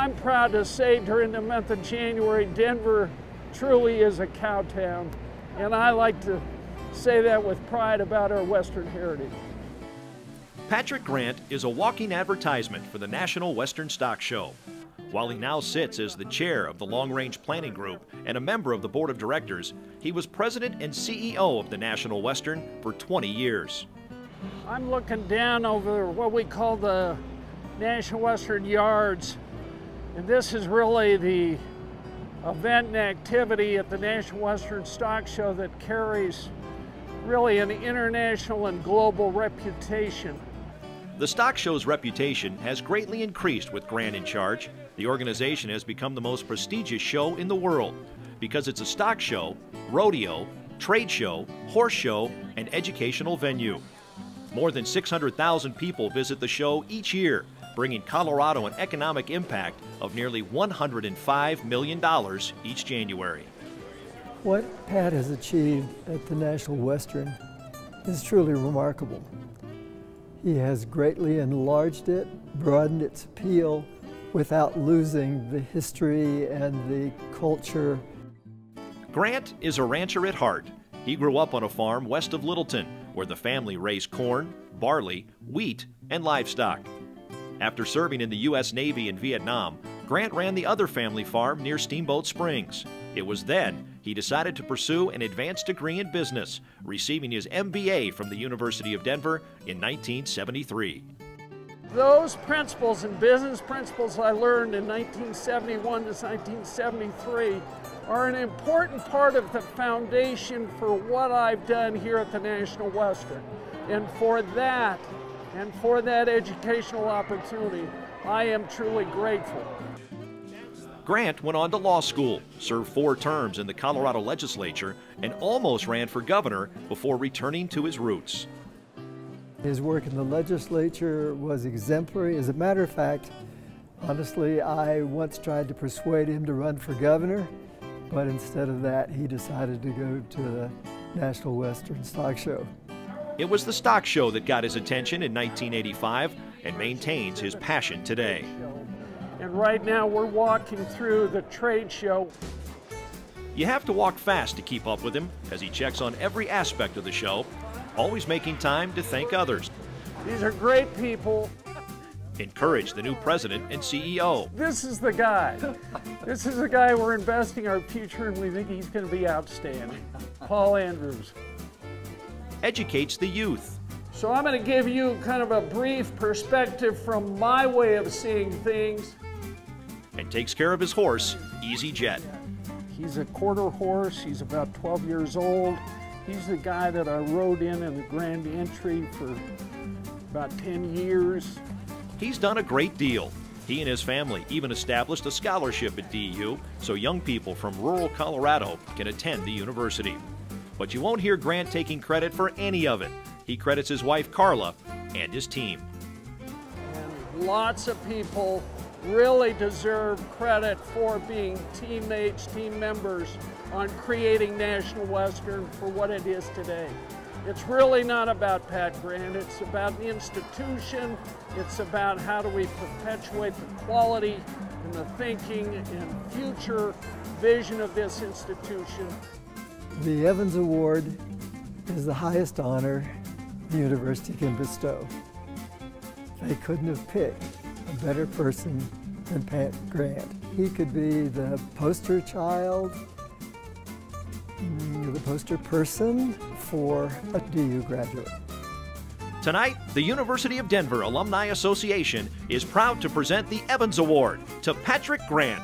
I'm proud to say during the month of January, Denver truly is a cow town. And I like to say that with pride about our Western heritage. Patrick Grant is a walking advertisement for the National Western Stock Show. While he now sits as the chair of the Long Range Planning Group and a member of the board of directors, he was president and CEO of the National Western for 20 years. I'm looking down over what we call the National Western Yards, and this is really the event and activity at the National Western Stock Show that carries really an international and global reputation. The stock show's reputation has greatly increased with Grant in charge. The organization has become the most prestigious show in the world because it's a stock show, rodeo, trade show, horse show, and educational venue. More than 600,000 people visit the show each year, bringing Colorado an economic impact of nearly $105 million each January. What Pat has achieved at the National Western is truly remarkable. He has greatly enlarged it, broadened its appeal without losing the history and the culture. Grant is a rancher at heart. He grew up on a farm west of Littleton, where the family raised corn, barley, wheat, and livestock. After serving in the U.S. Navy in Vietnam, Grant ran the other family farm near Steamboat Springs. It was then he decided to pursue an advanced degree in business, receiving his MBA from the University of Denver in 1973. Those principles and business principles I learned in 1971 to 1973 are an important part of the foundation for what I've done here at the National Western. And for that educational opportunity, I am truly grateful. Grant went on to law school, served 4 terms in the Colorado legislature, and almost ran for governor before returning to his roots. His work in the legislature was exemplary. As a matter of fact, honestly, I once tried to persuade him to run for governor, but instead of that, he decided to go to the National Western Stock Show. It was the stock show that got his attention in 1985 and maintains his passion today. And right now we're walking through the trade show. You have to walk fast to keep up with him as he checks on every aspect of the show, always making time to thank others. These are great people. Encourage the new president and CEO. This is the guy. This is the guy we're investing our future in. We think he's going to be outstanding. Paul Andrews. Educates the youth. So I'm going to give you kind of a brief perspective from my way of seeing things. And takes care of his horse, Easy Jet. He's a quarter horse. He's about 12 years old. He's the guy that I rode in the Grand Entry for about 10 years. He's done a great deal. He and his family even established a scholarship at DU so young people from rural Colorado can attend the university. But you won't hear Grant taking credit for any of it. He credits his wife Carla and his team. And lots of people really deserve credit for being teammates, team members on creating National Western for what it is today. It's really not about Pat Grant, it's about the institution, it's about how do we perpetuate the quality and the thinking and future vision of this institution. The Evans Award is the highest honor the university can bestow. They couldn't have picked a better person than Pat Grant. He could be the poster child, the poster person for a DU graduate. Tonight, the University of Denver Alumni Association is proud to present the Evans Award to Patrick Grant.